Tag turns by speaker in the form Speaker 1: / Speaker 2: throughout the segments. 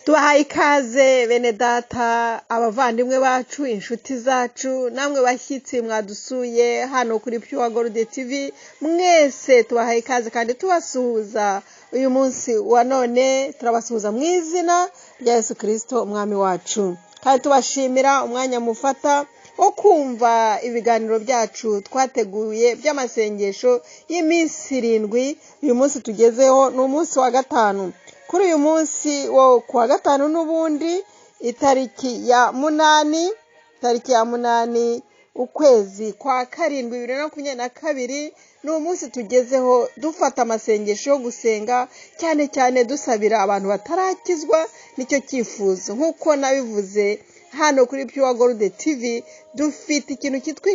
Speaker 1: Tubahaye ikaze bene data, abavandimwe bacu, inshuti zacu, namwe bashyitsi mwadusuye hano kuri Pure Gold TV, mwese tubahaye ikaze kandi tubasuhuza. Uyu munsi wa none turabasuhuza mu izina rya Yesu Kristo umwami wacu, kandi tubashimira umwanya mufata wo kumva ibiganiro byacu twateguye by'amasengesho y'iminsi 7. Uyu munsi tugezeho ni umunsi wa gatanu. Kuri uyu munsi wo kuwa gatanu n'ubundi itariki ya munani ukwezi kwa 7 2022, ni umunsi tugezeho dufata amasengesho yo gusenga, cyane cyane dusabira abantu batarakizwa. Nicyo cyifuzo, nk'uko nabivuze hano kuri Pure Gold TV, dufite ikintu cyitwa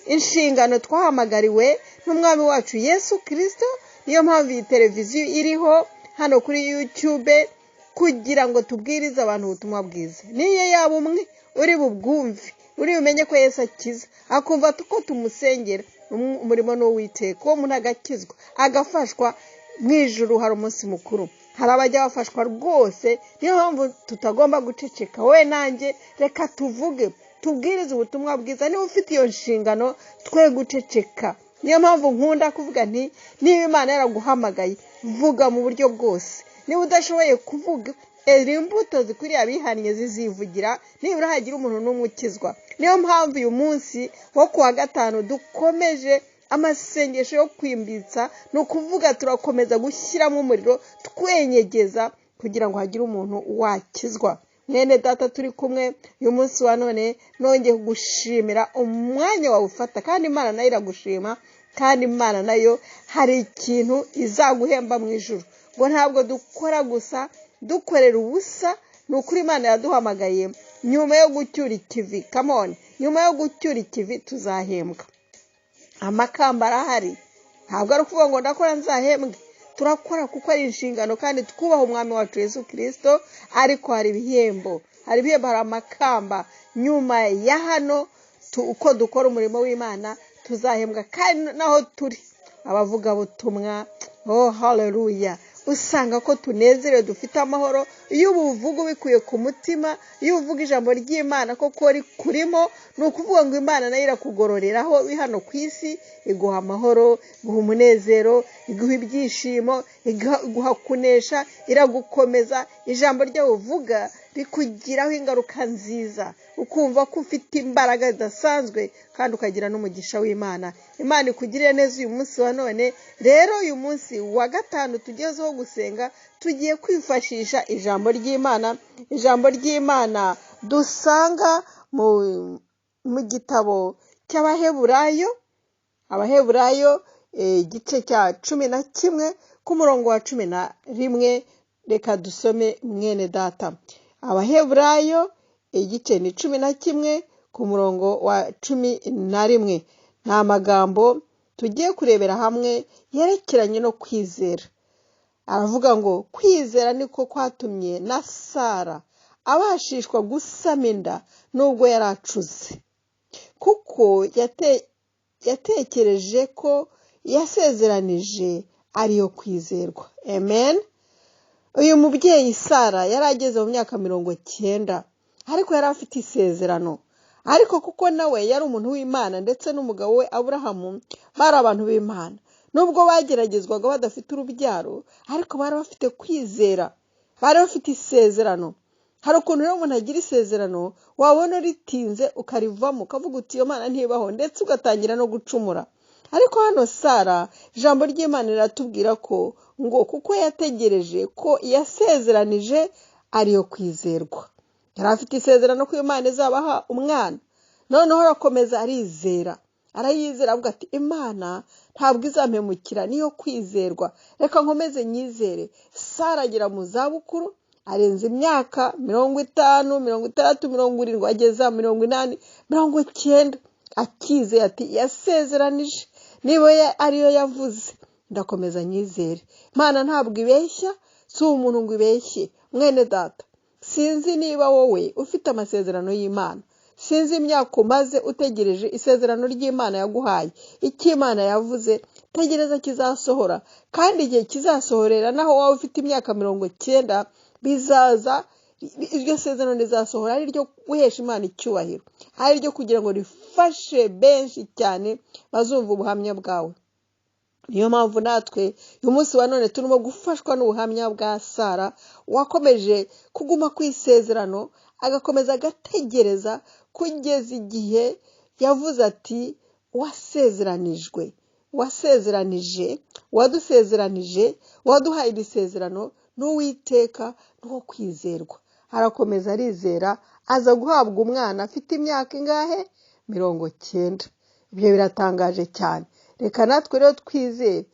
Speaker 1: inshingano twahamagariwe n'umwami wacu Yesu Kristo. Niyo mpamvu iyi televiziyo iriho hano kuri YouTube, kugira ngo tubwirize abantu ubutumwa bwiza. Niyo yaba umwe uri bubwumve, uri bumenye ko Yesu akiza, akumva ko tumusengera, umurimo n'Uwiteka, uwo umuntu agakizwa agafashwa. Mu ijuru hari umunsi mukuru, hari abajya bafashwa rwose. Niyo mpamvu tutagomba guceceka. We nanjye reka tuvuge, tubwirize ubutumwa bwiza. Niba ufite iyo nshingano, twe guceceka. Niyo mpamvu nkunda kuvuga nti, niba Imana yaraguhamagaye, vuga mu buryo bwose. Niba udashoboye kuvuga, imbuto zikwiriye abihannye zizivugira, nibura hagira umuntu n'umwe ukizwa. Niyo mpamvu uyu munsi wo kuwa gatanu dukomeje amasengesho yo kwimbitsa, ni ukuvuga turakomeza gushyiramo umuriro, twenyegeza kugira ngo hagire umuntu wakizwa. Mwene data turi kumwe uyu munsi wa none, nongeye gushimira umwanya wawe ufata, kandi Imana nayo iragushima, kandi Imana nayo hari ikintu izaguhemba mu ijuru. Ngo ntabwo dukora gusa dukorera ubusa. Ni ukuri Imana yaduhamagaye nyuma yo gucyura ikivi. Come on, nyuma yo gucyura ikivi tuzahembwa. Amakamba arahari, ntabwo ari ukuvuga ngo ndakora nzahembwe. Turakora kuko ari inshingano, kandi twubaha umwami wacu Yesu Kristo. Ariko hari ibihembo, hari amakamba. Nyuma ya hano uko dukora umurimo w'Imana tuzahembwa. kandi naho turi abavuga butumwa, oh haleluya, usanga ko tunezerewe, dufite amahoro. Iyo ubuvuga ubikuye ku mutima, iyo uvuga ijambo ry'Imana koko rikurimo, ni ukuvuga ngo Imana nayo irakugororeraho hano ku isi, iguha amahoro, iguha umunezero, iguha ibyishimo, iguha kunesha, iragukomeza. Ijambo ryawe uvuga rikugiraho ingaruka nziza, ukumva ko ufite imbaraga zidasanzwe, kandi ukagira n'umugisha w'Imana. Imana ikugirire neza uyu munsi wa none. Rero uyu munsi wa gatanu tugezeho gusenga, tugiye kwifashisha ijambo ry'Imana. Ijambo ry'Imana dusanga mu gitabo cy'Abaheburayo, igice cya 11 ku murongo wa 11. Reka dusome mwene data. Abaheburayo igice ni 11 ku murongo wa 11. Nta magambo tugiye kurebera hamwe yerekeranye no kwizera. Aravuga ngo kwizera niko kwatumye na Sara abashishwa gusama inda nubwo yaracuze, kuko yatekereje ko yasezeranije ariyo kwizerwa. Amen. Uyu mubyeyi Sara yarageze mu myaka 90, ariko yari afite isezerano. Ariko kuko nawe yari umuntu w'Imana, ndetse n'umugabo we Aburahamu bari abantu b'Imana, nubwo bageragezwaga badafite urubyaro, ariko bari bafite kwizera, bari bafite isezerano. Hari ukuntu rero umuntu agira isezerano, wabona ritinze ukarivamo, ukavuga uti iyo Mana ntibaho, ndetse ugatangira no gucumura. Ariko hano Sara, ijambo ry'Imana riratubwira ko ngo kuko yategereje ko yasezeranije ariyo kwizerwa. Yari afite isezerano ko Imana izabaha umwana, noneho arakomeza arizera, arayizera, avuga ati Imana ntabwo izampemukira, niyo kwizerwa, reka nkomeze nyizere. Sara agera mu zabukuru, arenze imyaka 50, 60, 70, ageza 80, 90, akize ati yasezeranije, niba ariyo yavuze, ndakomeza nyizere. Imana ntabwo ibeshya, si umuntu ngo ibeshye. Mwene data, sinzi niba wowe ufite amasezerano y'Imana, sinzi imyaka umaze utegereje isezerano ry'Imana yaguhaye. Icyo Imana yavuze tegereza kizasohora, kandi igihe kizasohorera naho waba ufite imyaka 90, bizaza, iryo sezerano rizasohora ari ryo guhesha Imana icyubahiro, ari ryo kugira ngo rifashe benshi cyane bazumva ubuhamya bwawe. Niyo mpamvu natwe uyu munsi wa none turimo gufashwa n'ubuhamya bwa Sara, wakomeje kuguma ku isezerano, agakomeza agategereza kugeza igihe yavuze ati wasezeranijwe, wadusezeranije, waduhaye iri sezerano n'Uwiteka n'uwo kwizerwa. Arakomeza arizera, aza guhabwa umwana afite imyaka ingahe? 90. Ibyo biratangaje cyane. Reka natwe rero twizere,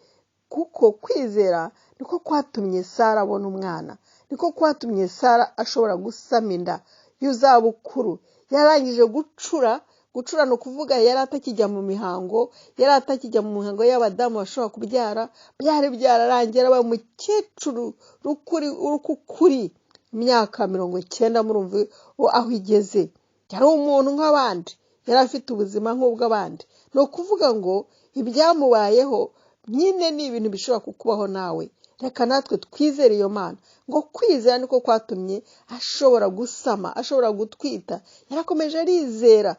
Speaker 1: kuko kwizera niko kwatumye Sara abona umwana, niko kwatumye Sara ashobora gusama inda y'izabukuru. Yarangije gucura no kuvuga yari atakijya mu mihango, y'abadamu bashobora kubyara, byari byararangira aba mukecuru rukukuri, imyaka 90, murumva aho igeze. Yari umuntu nk'abandi, yari afite ubuzima nk'ubw'abandi. No kuvuga ngo ibyamubayeho nyine ni ibintu bishobora kukubaho nawe. Reka natwe twizere iyo Mana, ngo kwizera niko kwatumye ashobora gusama, ashobora gutwita. Yarakomeje arizera,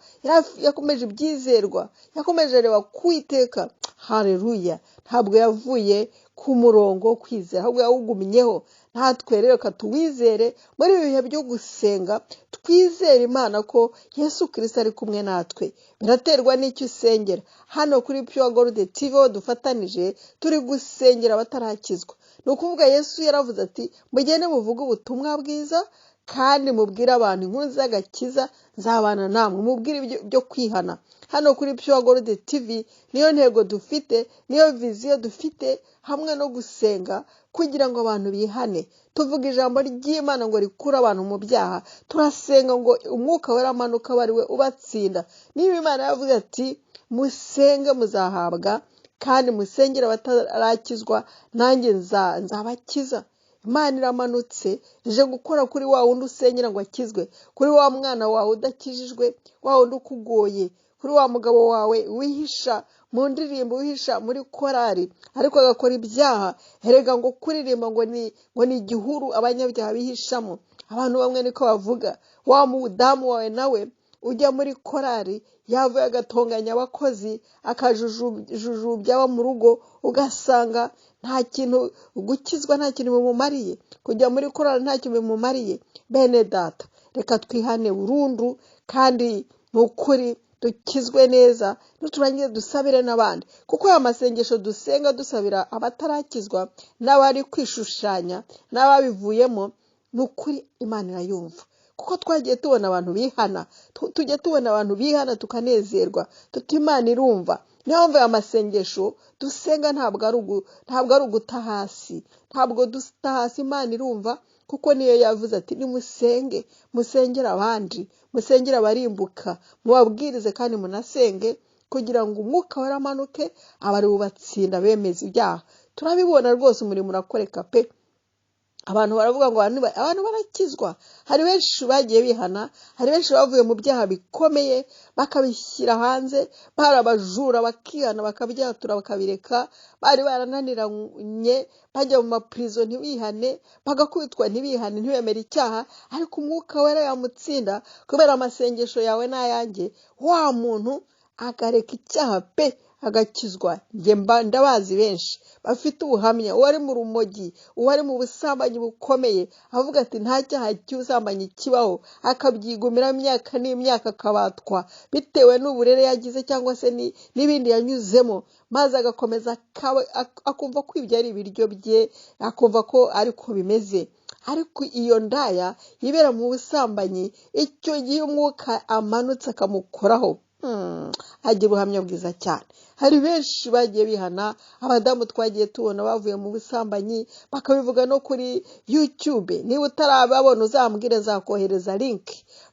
Speaker 1: yakomeje ibyizerwa, yakomeje areba kwiteka. Haleluya! Ntabwo yavuye ku murongo wo kwizera, ahubwo yawugumyeho. Natwe rero katuwizere muri ibi bihe byo gusenga, twizere Imana ko Yesu Kristo ari kumwe natwe. Biraterwa n'icyo usengera. Hano kuri Pure Gold TV dufatanije turi gusengera abatarakizwa. Ni ukuvuga Yesu yaravuze ati mugende muvuge ubutumwa bwiza kandi mubwire abantu inkuru z'agakiza, nzabana namwe, mubwire ibyo kwihana. Hano kuri Pure Gold TV niyo ntego dufite, niyo viziyo dufite, hamwe no gusenga kugira ngo abantu bihane. Tuvuga ijambo ry'Imana ngo rikura abantu mu byaha, turasenga ngo umwuka wera amanuka ari we ubatsinda. Niba Imana yavuze ati musenge muzahabwa, kandi musengera abatarakizwa, nanjye nzabakiza. Imana iramanutse ije gukora kuri wa wundi usengera ngo akizwe, kuri wa mwana wawe udakijijwe, wa wundi ukugoye, kuri wa mugabo wawe wihisha mu ndirimbo, wihisha muri korari ariko agakora ibyaha. Herega ngo kuririmba ngo ni igihuru abanyabyaha bihishamo. Abantu bamwe niko bavuga. Wa mudamu wawe nawe ujya muri korari, yavuye agatonganya abakozi, akajujubya abo mu rugo, ugasanga nta kintu gukizwa, nta kintu bimumariye, kujya muri korari nta kintu bimumariye. Bene data, reka twihane burundu, kandi n'ukuri dukizwe neza, nuturangize dusabire n'abandi, kuko aya masengesho dusenga dusabira abatarakizwa n'abari kwishushanya n'ababivuyemo, n'ukuri Imana irayumva. Kuko twagiye tubona abantu bihana, tujya tubona abantu bihana tukanezerwa, tuti Imana irumva. Niyo mpamvu aya masengesho dusenga ntabwo ari uguta hasi, ntabwo duta hasi. Imana irumva, kuko niyo yavuze ati nimusenge, musengera abandi, musengera abarimbuka, mubabwirize kandi munasenge, kugira ngo umwuka wera amanuke abari bubatsinda bemeza ibyaha. Turabibona rwose umurimo urakoreka pe. Abantu baravuga ngo abantu barakizwa. Hari benshi bagiye bihana, hari benshi bavuye mu byaha bikomeye bakabishyira hanze, barabajura bakihana, bakabyatura, bakabireka. Bari barananiranye, bajya mu maprizo ntibihane, bagakubitwa ntibihane, ntibemere icyaha, ariko umwuka wera yamutsinda kubera amasengesho yawe n'ayanjye. Wa muntu akareka icyaha pe, agakizwa. Ndabazi benshi bafite ubuhamya, uwari mu rumogi, uwari mu busambanyi bukomeye, avuga ati nta cyaha cy'ubusambanyi kibaho, akabyigumira imyaka n'imyaka, akabatwa bitewe n'uburere yagize cyangwa se n'ibindi yanyuzemo, maze agakomeza akumva ko ibyo ari ibiryo bye, akumva ko ariko bimeze. Ariko iyo ndaya yibera mu busambanyi, icyo gihe umwuka amanutse akamukoraho, agira ubuhamya bwiza cyane. Hari benshi bagiye bihana, abadamu twagiye tubona bavuye mu busambanyi, bakabivuga no kuri YouTube. Niba utarababona uzambwire, nzakohereza link.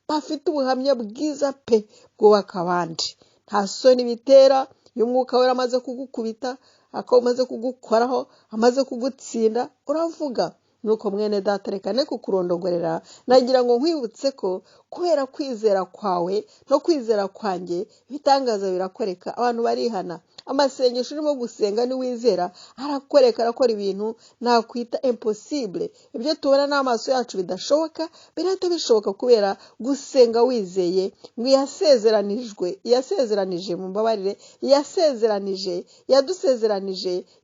Speaker 1: Bafite ubuhamya bwiza pe, bwubaka abandi. Nta soni bitera iyo umwuka wera amaze kugukubita, amaze kugukoraho, amaze kugutsinda, uravuga. Nuko mwene data, reka ne kukurondogorera, nagira ngo nkwibutse ko kubera kwizera kwawe no kwizera kwanjye ibitangaza birakoreka. Abantu barihana, amasengesho urimo gusenga niwizera arakwereka arakora ibintu nakwita impossible. Ibyo tubona n'amaso yacu bidashoboka birahita bishoboka kubera gusenga wizeye ngo yasezeranije mu mbabarire yadusezeranije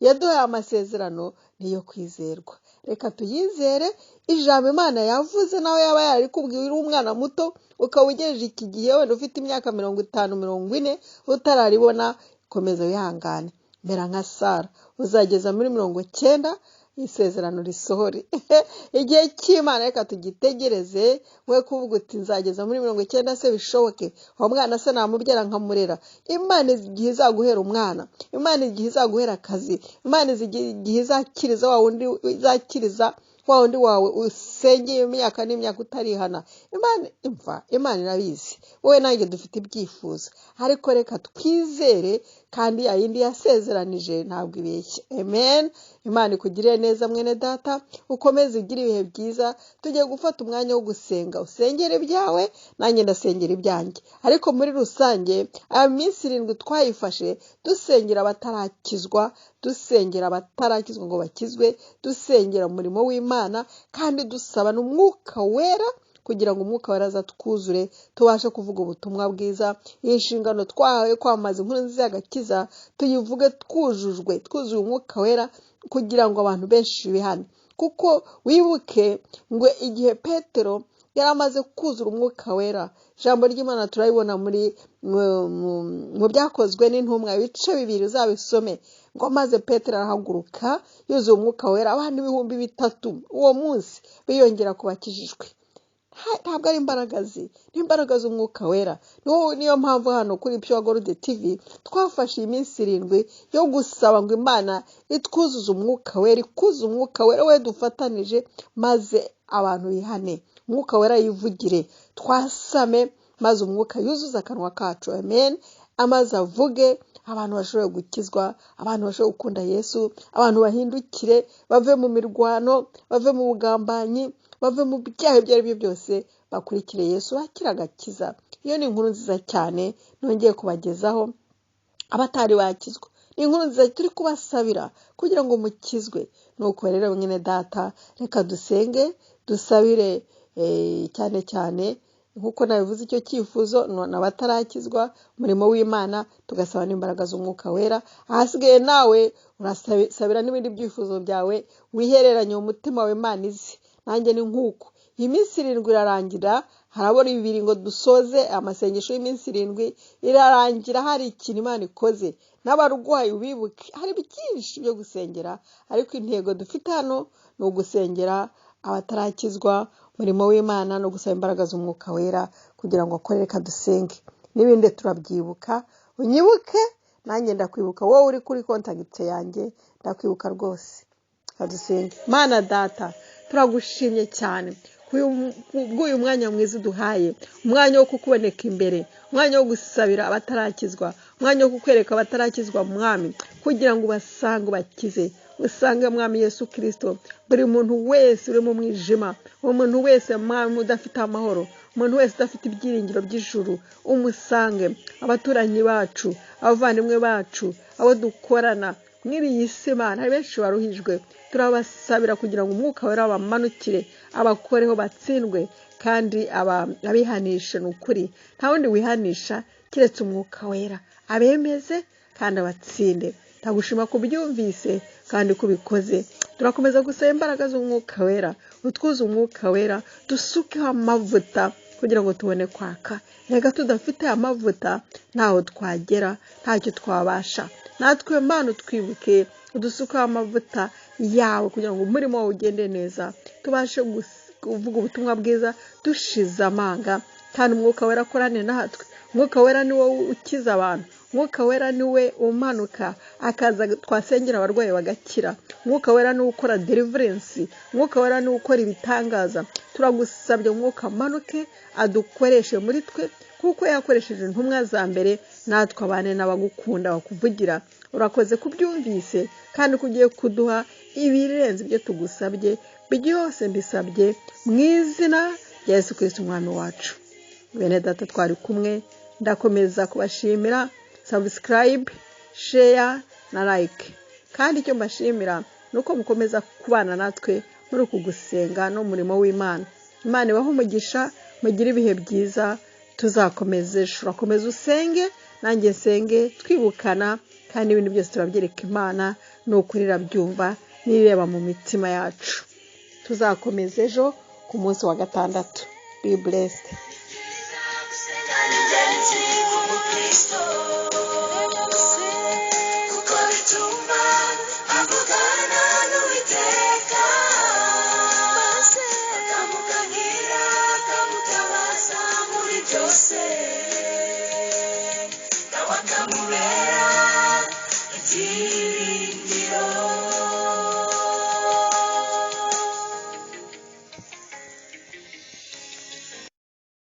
Speaker 1: yaduhaye amasezerano niyo kwizerwa. Reka tuyizere ijambo Imana yavuze, nawe yaba yarikubwiye uri umwana muto ukaba ugejeje iki gihe wenda ufite imyaka 50 40 utararibona, komeza wihangane mera nka Sara uzageza muri 90 isezerano risohore. Igihe cy'Imana reka tugitegereze, we kuvuga uti nzageza muri 90 se bishoboke, uwo mwana se namubyara nkamurera. Imana igihe izaguhera umwana, Imana igihe izaguhera akazi, Imana igihe izakiriza wa wundi wawe usengeye imyaka n'imyaka utarihana. Imana irabizi, wowe nanjye dufite ibyifuzo, ariko reka twizere kandi yayindi yasezeranije ntabwo ibeshye. Amen. Imana ikugirire neza mwene data, ukomeze ugire ibihe byiza. Tugiye gufata umwanya wo gusenga, usengera ibyawe nanjye ndasengera ibyanjye, ariko muri rusange aya minsi 7 twayifashe dusengera abatarakizwa, ngo bakizwe, dusengera umurimo w'Imana kandi dusaba n'Umwuka Wera kugira ngo Umwuka Wera azatwuzure tubashe kuvuga ubutumwa bwiza. Inshingano twahawe kwamaza inkuru nziza y'agakiza tuyivuge twuzuye Umwuka Wera kugira ngo abantu benshi bihane. Kuko wibuke ngo igihe Petero yari amaze kuzura Umwuka Wera, ijambo ry'Imana turayibona mu byakozwe n'intumwa ibice 2 uzabisome, ngo maze Petero arahaguruka yuzuye Umwuka Wera, abantu 3,000 uwo munsi biyongera kubakijijwe. Ntabwo ari imbaraga z'Umwuka Wera. Niyo mpamvu hano kuri Pure Gold TV twafashe iminsi 7 yo gusaba ngo Imana itwuzuze Umwuka Wera, ikuze Umwuka Wera we dufatanije, maze abantu bihane, Umwuka Wera yivugire, twasame maze Umwuka yuzuza akanwa kacu. Amen. Amaze avuge, abantu bashobora gukizwa, abantu bashobora gukunda Yesu, abantu bahindukire bave mu mirwano, bave mu bugambanyi, bave mu byaha ibyo ari byo byose, bakurikire Yesu bakira agakiza. Iyo ni inkuru nziza cyane nongeye kubagezaho abatari bakizwa. Ni inkuru nziza turi kubasabira kugira ngo mukizwe. Nuko rero mwene data, reka dusenge dusabire cyane nkuko nabivuze icyo cyifuzo n'abatarakizwa umurimo w'Imana, tugasaba n'imbaraga z'Umwuka Wera. Ahasigaye nawe urasabira n'ibindi byifuzo byawe wihereranye umutima wawe Imana izi. Nanjye ni nkuko iyi minsi 7 irarangira, harabora 2 ngo dusoze amasengesho y'iminsi 7 irarangira, hari ikintu Imana ikoze. N'abarwayi ubibuke, hari byinshi byo gusengera, ariko intego dufite hano ni ugusengera abatarakizwa umurimo w'Imana no gusaba imbaraga z'Umwuka Wera kugira ngo akorere. Kadusenge n'ibindi turabyibuka, unyibuke nanjye ndakwibuka, wowe uri kuri contact yanjye ndakwibuka rwose. Kadusenge. Mana Data, turagushimye cyane bw'uyu mwanya mwiza duhaye, umwanya wo kukuboneka imbere, umwanya wo gusabira abatarakizwa, umwanya wo kukwereka abatarakizwa Mwami, kugira ngo ubasange ubakize. Usange Mwami Yesu Kristo buri muntu wese uri mu mwijima, umuntu wese Mwami udafite amahoro, umuntu wese udafite ibyiringiro by'ijuru, umusange. Abaturanyi bacu, abavandimwe bacu, abo dukorana mwiri yisi Mana, hari benshi baruhijwe, turabasabira kugira ngo Umwuka Wera bamanukire, abakoreho batsindwe kandi abihanishe. N'ukuri nta wundi wihanisha kiretse Umwuka Wera, abemeze kandi abatsinde. Ndagushima kubyumvise kandi kubikoze. Turakomeza gusaba imbaraga z'Umwuka Wera, utwuze Umwuka Wera, dusukeho amavuta kugira ngo tubone kwaka. Rega tudafite amavuta ntaho twagera, ntacyo twabasha. Natwe Mana twibuke, udusukeho amavuta yawe kugira ngo umurimo wawe ugende neza, tubashe kuvuga ubutumwa bwiza dushize amanga, kandi Umwuka Wera akorane natwe. Umwuka Wera ni wowe ukiza abantu, Umwuka Wera ni we umanuka akaza twasengera abarwayi bagakira. Umwuka Wera ni ukora deliverance, Umwuka Wera ni ukora ibitangaza. Turagusabye Umwuka manuke adukoreshe muri twe kuko yakoresheje intumwa za mbere, natwe abane n'abagukunda bakuvugira. Urakoze kubyumvise kandi kugiye kuduha ibirenze ibyo tugusabye. Byose mbisabye mu izina rya Yesu Kristo umwami wacu. Bene Data twari kumwe, ndakomeza kubashimira. Subscribe, share na like. Kandi icyo mbashimira nuko mukomeza kubana natwe muri uku gusenga no murimo w'Imana. Imana ibahe umugisha, mugire ibihe byiza, tuzakomeze urakomeza usenge nanjye nsenge twibukana, kandi ibintu byose turabyereka Imana n'ukuri irabyumva n'ireba mu mitima yacu. Tuzakomeza ejo ku munsi wa gatandatu. Be blessed.